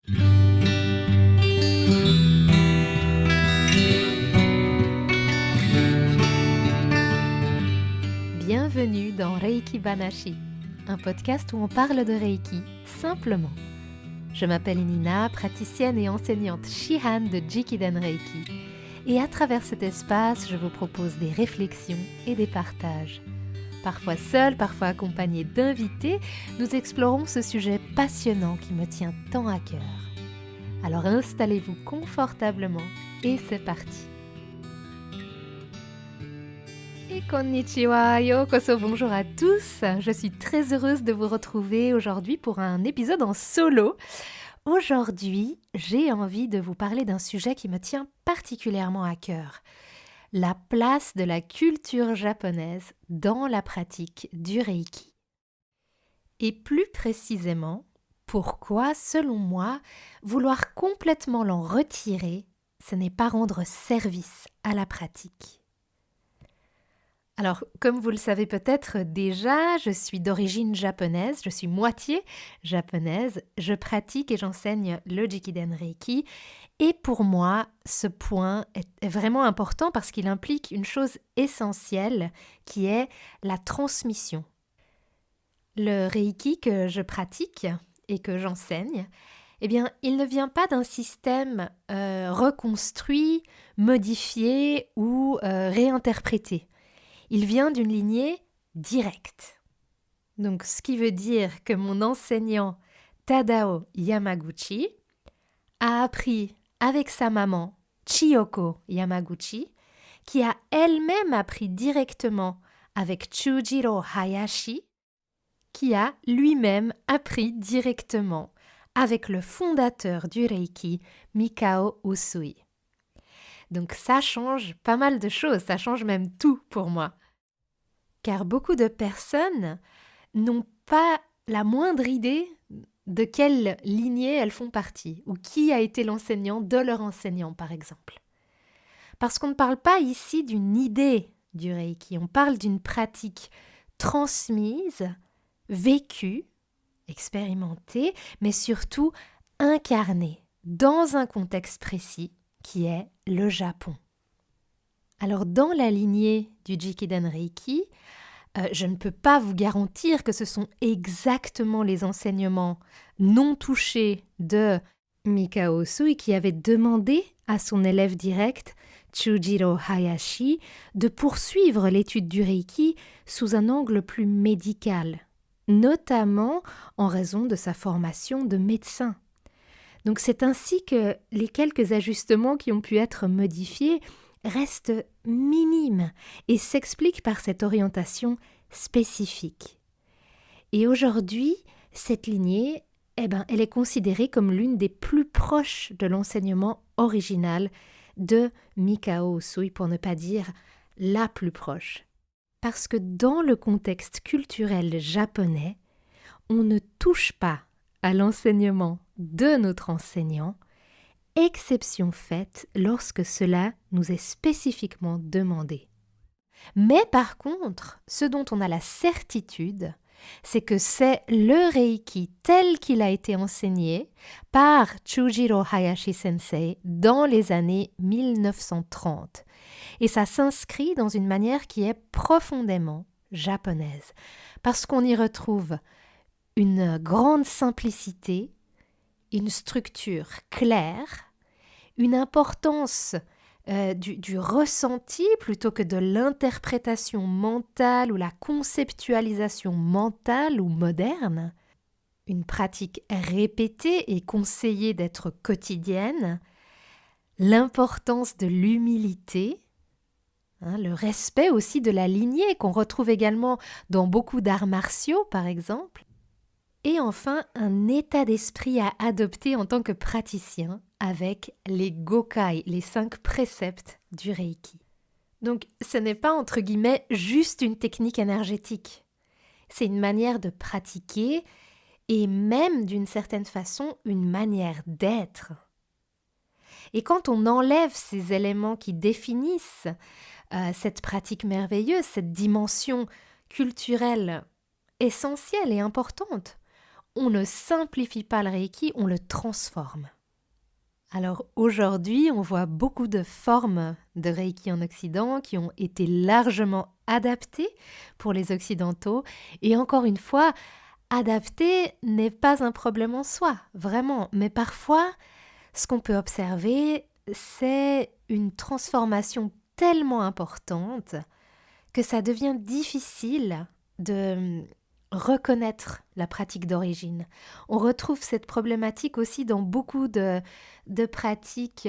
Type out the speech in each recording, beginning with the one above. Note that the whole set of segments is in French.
Bienvenue dans Reiki Banashi, un podcast où on parle de Reiki simplement. Je m'appelle Nina, praticienne et enseignante Shihan de Jikiden Reiki. Et à travers cet espace, je vous propose des réflexions et des partages. Parfois seule, parfois accompagnée d'invités, nous explorons ce sujet passionnant qui me tient tant à cœur. Alors installez-vous confortablement et c'est parti. Et konnichiwa, yokoso, bonjour à tous. Je suis très heureuse de vous retrouver aujourd'hui pour un épisode en solo. Aujourd'hui, j'ai envie de vous parler d'un sujet qui me tient particulièrement à cœur. La place de la culture japonaise dans la pratique du Reiki. Et plus précisément, pourquoi, selon moi, vouloir complètement l'en retirer, ce n'est pas rendre service à la pratique. Alors, comme vous le savez peut-être déjà, je suis d'origine japonaise, je suis moitié japonaise, je pratique et j'enseigne le Jikiden Reiki. Et pour moi, ce point est vraiment important parce qu'il implique une chose essentielle qui est la transmission. Le Reiki que je pratique et que j'enseigne, eh bien, il ne vient pas d'un système reconstruit, modifié ou réinterprété. Il vient d'une lignée directe. Donc, ce qui veut dire que mon enseignant Tadao Yamaguchi a appris avec sa maman Chiyoko Yamaguchi, qui a elle-même appris directement avec Chujiro Hayashi, qui a lui-même appris directement avec le fondateur du Reiki, Mikao Usui. Donc ça change pas mal de choses, ça change même tout pour moi. Car beaucoup de personnes n'ont pas la moindre idée de quelle lignée elles font partie, ou qui a été l'enseignant de leur enseignant, par exemple. Parce qu'on ne parle pas ici d'une idée du Reiki, on parle d'une pratique transmise, vécue, expérimentée, mais surtout incarnée, dans un contexte précis, qui est le Japon. Alors dans la lignée du Jikiden Reiki, je ne peux pas vous garantir que ce sont exactement les enseignements non touchés de Mikao Usui qui avait demandé à son élève direct, Chujiro Hayashi, de poursuivre l'étude du Reiki sous un angle plus médical, notamment en raison de sa formation de médecin. Donc c'est ainsi que les quelques ajustements qui ont pu être modifiés restent minimes et s'expliquent par cette orientation spécifique. Et aujourd'hui, cette lignée, elle est considérée comme l'une des plus proches de l'enseignement original de Mikao Usui, pour ne pas dire la plus proche. Parce que dans le contexte culturel japonais, on ne touche pas à l'enseignement de notre enseignant, exception faite lorsque cela nous est spécifiquement demandé. Mais par contre, ce dont on a la certitude, c'est que c'est le Reiki tel qu'il a été enseigné par Chujiro Hayashi Sensei dans les années 1930. Et ça s'inscrit dans une manière qui est profondément japonaise, parce qu'on y retrouve une grande simplicité, une structure claire, une importance du ressenti plutôt que de l'interprétation mentale ou la conceptualisation mentale ou moderne, une pratique répétée et conseillée d'être quotidienne, l'importance de l'humilité, le respect aussi de la lignée qu'on retrouve également dans beaucoup d'arts martiaux par exemple, et enfin, un état d'esprit à adopter en tant que praticien avec les Gokai, les 5 préceptes du Reiki. Donc, ce n'est pas entre guillemets juste une technique énergétique. C'est une manière de pratiquer et même d'une certaine façon une manière d'être. Et quand on enlève ces éléments qui définissent cette pratique merveilleuse, cette dimension culturelle essentielle et importante, on ne simplifie pas le Reiki, on le transforme. Alors aujourd'hui, on voit beaucoup de formes de Reiki en Occident qui ont été largement adaptées pour les Occidentaux. Et encore une fois, adapter n'est pas un problème en soi, vraiment. Mais parfois, ce qu'on peut observer, c'est une transformation tellement importante que ça devient difficile de reconnaître la pratique d'origine. On retrouve cette problématique aussi dans beaucoup de pratiques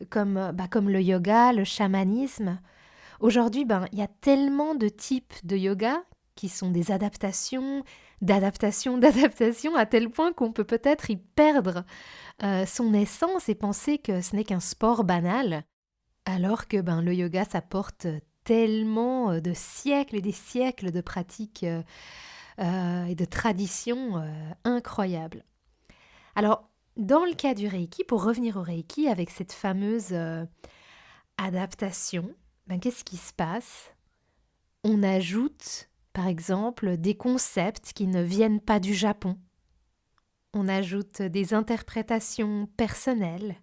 comme le yoga, le chamanisme. Aujourd'hui, il y a tellement de types de yoga qui sont des adaptations, d'adaptation, à tel point qu'on peut peut-être y perdre son essence et penser que ce n'est qu'un sport banal, alors que le yoga, ça porte tellement de siècles et des siècles de pratiques et de traditions incroyables. Alors, dans le cas du Reiki, pour revenir au Reiki, avec cette fameuse adaptation, qu'est-ce qui se passe? On ajoute, par exemple, des concepts qui ne viennent pas du Japon. On ajoute des interprétations personnelles.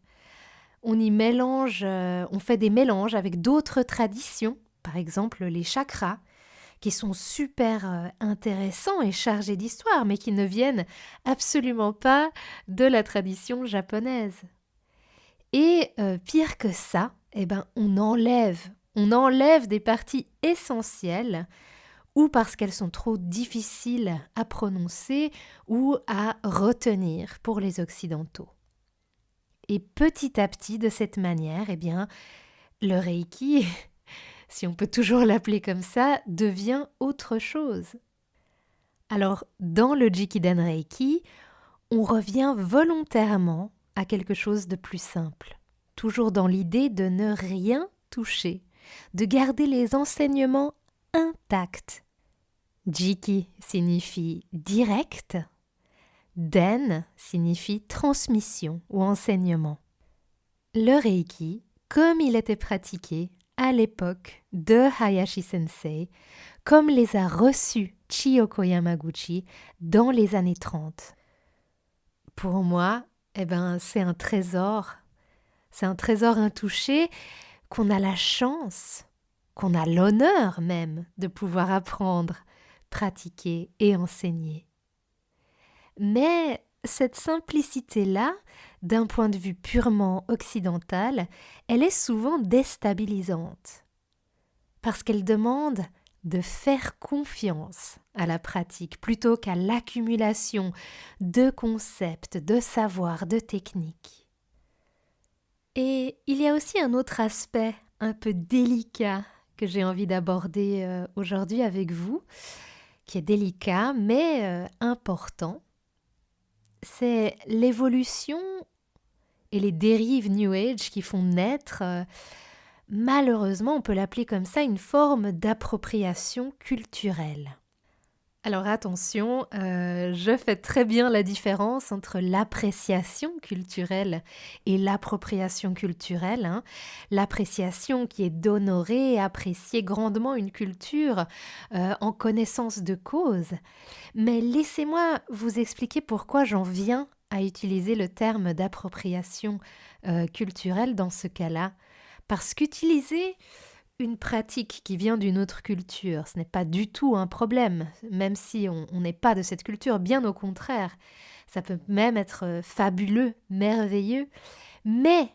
On y mélange, on fait des mélanges avec d'autres traditions, par exemple les chakras, qui sont super intéressants et chargés d'histoire, mais qui ne viennent absolument pas de la tradition japonaise. Et pire que ça, on enlève des parties essentielles, ou parce qu'elles sont trop difficiles à prononcer ou à retenir pour les Occidentaux. Et petit à petit, de cette manière, le Reiki, si on peut toujours l'appeler comme ça, devient autre chose. Alors, dans le Jikiden Reiki, on revient volontairement à quelque chose de plus simple, toujours dans l'idée de ne rien toucher, de garder les enseignements intacts. Jiki signifie direct, Den signifie transmission ou enseignement. Le Reiki, comme il était pratiqué à l'époque de Hayashi Sensei, comme les a reçus Chiyoko Yamaguchi dans les années 30. Pour moi, c'est un trésor intouché qu'on a la chance, qu'on a l'honneur même de pouvoir apprendre, pratiquer et enseigner. Mais cette simplicité-là, d'un point de vue purement occidental, elle est souvent déstabilisante parce qu'elle demande de faire confiance à la pratique plutôt qu'à l'accumulation de concepts, de savoirs, de techniques. Et il y a aussi un autre aspect un peu délicat que j'ai envie d'aborder aujourd'hui avec vous, qui est délicat mais important. C'est l'évolution et les dérives New Age qui font naître, malheureusement, on peut l'appeler comme ça, une forme d'appropriation culturelle. Alors attention, je fais très bien la différence entre l'appréciation culturelle et l'appropriation culturelle. L'appréciation qui est d'honorer et apprécier grandement une culture en connaissance de cause. Mais laissez-moi vous expliquer pourquoi j'en viens à utiliser le terme d'appropriation culturelle dans ce cas-là. Parce qu'utiliser une pratique qui vient d'une autre culture, ce n'est pas du tout un problème, même si on n'est pas de cette culture, bien au contraire. Ça peut même être fabuleux, merveilleux, mais,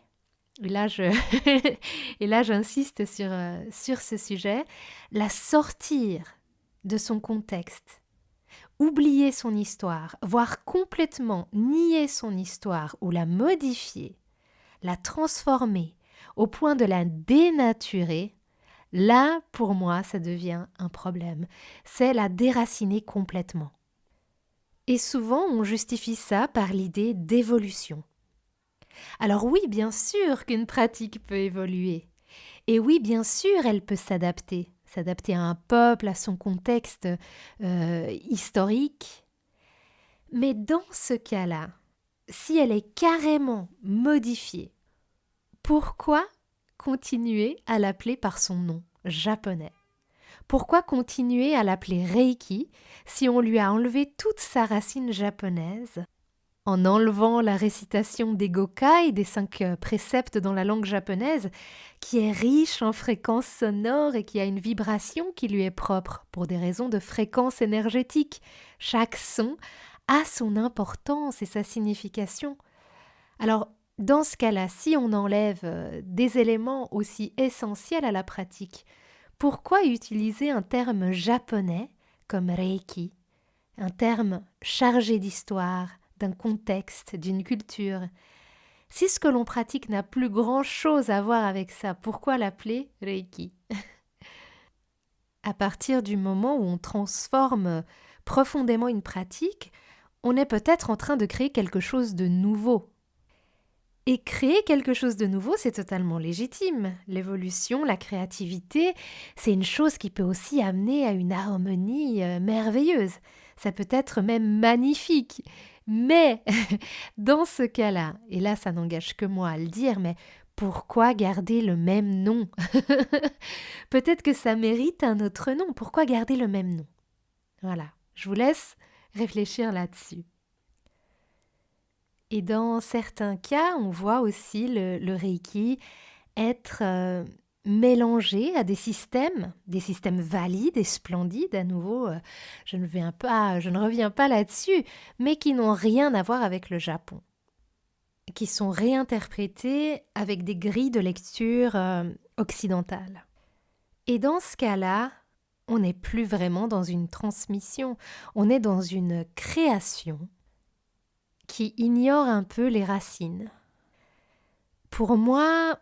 et là j'insiste sur ce sujet, la sortir de son contexte, oublier son histoire, voire complètement nier son histoire ou la modifier, la transformer au point de la dénaturer, là, pour moi, ça devient un problème. C'est la déraciner complètement. Et souvent, on justifie ça par l'idée d'évolution. Alors oui, bien sûr qu'une pratique peut évoluer. Et oui, bien sûr, elle peut s'adapter à un peuple, à son contexte historique. Mais dans ce cas-là, si elle est carrément modifiée, pourquoi continuer à l'appeler par son nom japonais? Pourquoi continuer à l'appeler Reiki si on lui a enlevé toute sa racine japonaise en enlevant la récitation des Gokai, des 5 préceptes dans la langue japonaise, qui est riche en fréquences sonores et qui a une vibration qui lui est propre pour des raisons de fréquence énergétique. Chaque son a son importance et sa signification. Alors, dans ce cas-là, si on enlève des éléments aussi essentiels à la pratique, pourquoi utiliser un terme japonais comme Reiki, un terme chargé d'histoire, d'un contexte, d'une culture? Si ce que l'on pratique n'a plus grand-chose à voir avec ça, pourquoi l'appeler Reiki? À partir du moment où on transforme profondément une pratique, on est peut-être en train de créer quelque chose de nouveau. Et créer quelque chose de nouveau, c'est totalement légitime. L'évolution, la créativité, c'est une chose qui peut aussi amener à une harmonie merveilleuse. Ça peut être même magnifique. Mais dans ce cas-là, et là ça n'engage que moi à le dire, mais pourquoi garder le même nom? Peut-être que ça mérite un autre nom. Pourquoi garder le même nom? Voilà, je vous laisse réfléchir là-dessus. Et dans certains cas, on voit aussi le Reiki être mélangé à des systèmes valides et splendides. À nouveau, je ne reviens pas là-dessus, mais qui n'ont rien à voir avec le Japon, qui sont réinterprétés avec des grilles de lecture occidentales. Et dans ce cas-là, on n'est plus vraiment dans une transmission, on est dans une création qui ignore un peu les racines. Pour moi,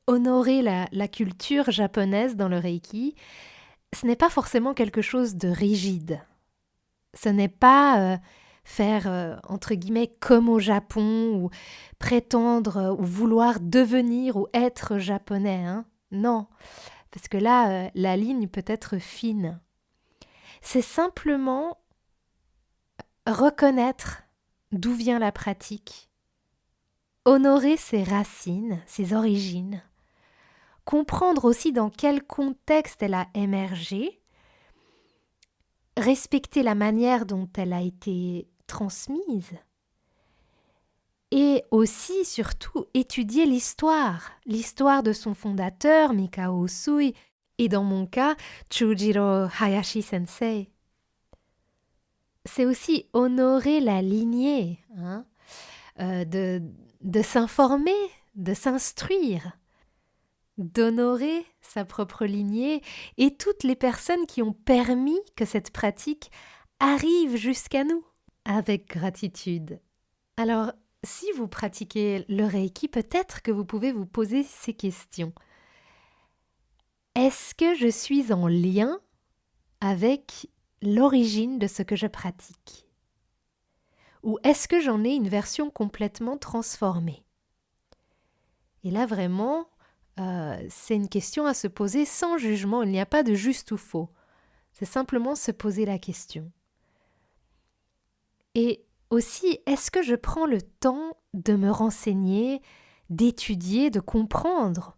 honorer la culture japonaise dans le Reiki, ce n'est pas forcément quelque chose de rigide. Ce n'est pas faire, entre guillemets, comme au Japon, ou prétendre, ou vouloir devenir ou être japonais. Non, parce que là, la ligne peut être fine. C'est simplement reconnaître d'où vient la pratique, honorer ses racines, ses origines, comprendre aussi dans quel contexte elle a émergé, respecter la manière dont elle a été transmise et aussi, surtout, étudier l'histoire de son fondateur, Mikao Usui, et dans mon cas, Chujiro Hayashi Sensei. C'est aussi honorer la lignée, de s'informer, de s'instruire, d'honorer sa propre lignée et toutes les personnes qui ont permis que cette pratique arrive jusqu'à nous avec gratitude. Alors, si vous pratiquez le Reiki, peut-être que vous pouvez vous poser ces questions. Est-ce que je suis en lien avec l'origine de ce que je pratique? Ou est-ce que j'en ai une version complètement transformée? Et là, vraiment, c'est une question à se poser sans jugement. Il n'y a pas de juste ou faux. C'est simplement se poser la question. Et aussi, est-ce que je prends le temps de me renseigner, d'étudier, de comprendre?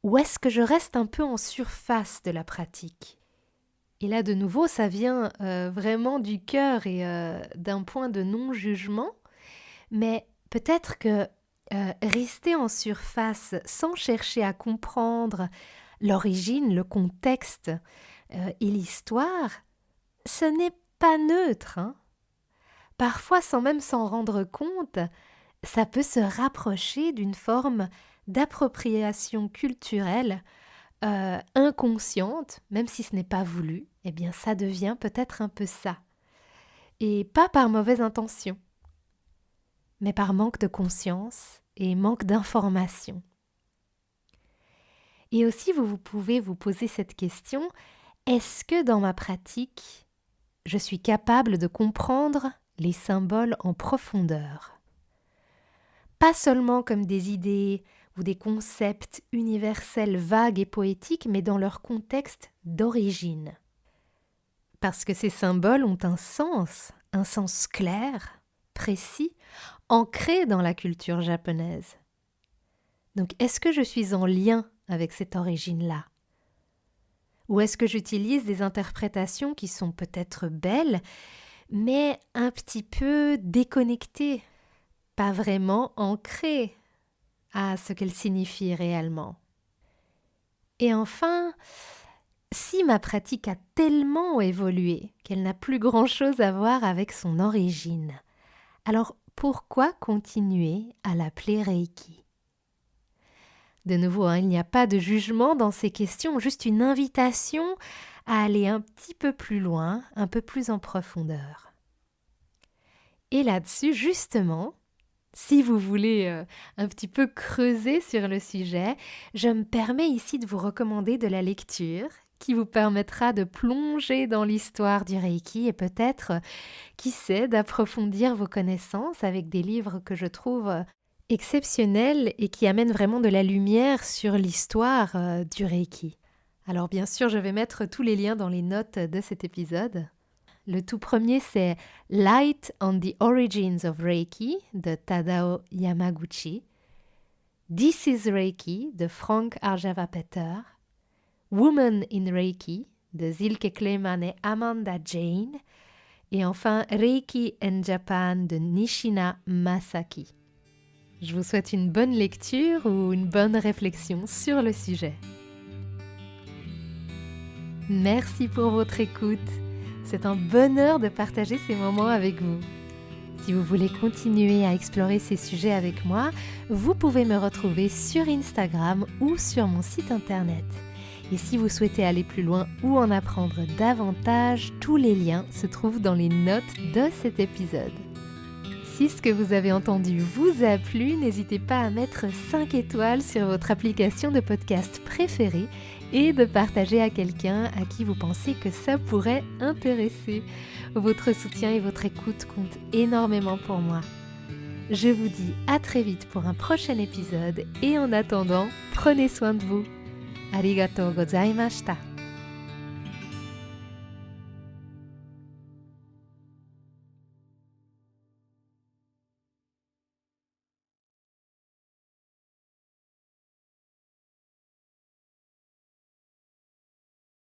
Ou est-ce que je reste un peu en surface de la pratique? Et là, de nouveau, ça vient vraiment du cœur et d'un point de non-jugement. Mais peut-être que rester en surface sans chercher à comprendre l'origine, le contexte et l'histoire, ce n'est pas neutre. Parfois, sans même s'en rendre compte, ça peut se rapprocher d'une forme d'appropriation culturelle inconsciente, même si ce n'est pas voulu. Eh bien, ça devient peut-être un peu ça. Et pas par mauvaise intention, mais par manque de conscience et manque d'information. Et aussi, vous pouvez vous poser cette question, est-ce que dans ma pratique, je suis capable de comprendre les symboles en profondeur? Pas seulement comme des idées ou des concepts universels vagues et poétiques, mais dans leur contexte d'origine. Parce que ces symboles ont un sens clair, précis, ancré dans la culture japonaise. Donc, est-ce que je suis en lien avec cette origine-là? Ou est-ce que j'utilise des interprétations qui sont peut-être belles, mais un petit peu déconnectées, pas vraiment ancrées à ce qu'elles signifient réellement? Et enfin, si ma pratique a tellement évolué qu'elle n'a plus grand-chose à voir avec son origine, alors pourquoi continuer à l'appeler Reiki? De nouveau, il n'y a pas de jugement dans ces questions, juste une invitation à aller un petit peu plus loin, un peu plus en profondeur. Et là-dessus, justement, si vous voulez un petit peu creuser sur le sujet, je me permets ici de vous recommander de la lecture qui vous permettra de plonger dans l'histoire du Reiki et peut-être, qui sait, d'approfondir vos connaissances avec des livres que je trouve exceptionnels et qui amènent vraiment de la lumière sur l'histoire du Reiki. Alors bien sûr, je vais mettre tous les liens dans les notes de cet épisode. Le tout premier, c'est Light on the Origins of Reiki de Tadao Yamaguchi, This is Reiki de Frank Arjava-Peter, Woman in Reiki de Silke Kleman et Amanda Jane, et enfin Reiki in Japan de Nishina Masaki. Je vous souhaite une bonne lecture ou une bonne réflexion sur le sujet. Merci pour votre écoute. C'est un bonheur de partager ces moments avec vous. Si vous voulez continuer à explorer ces sujets avec moi, vous pouvez me retrouver sur Instagram ou sur mon site internet. Et si vous souhaitez aller plus loin ou en apprendre davantage, tous les liens se trouvent dans les notes de cet épisode. Si ce que vous avez entendu vous a plu, n'hésitez pas à mettre 5 étoiles sur votre application de podcast préférée et de partager à quelqu'un à qui vous pensez que ça pourrait intéresser. Votre soutien et votre écoute comptent énormément pour moi. Je vous dis à très vite pour un prochain épisode et en attendant, prenez soin de vous. Arigatou gozaimashita.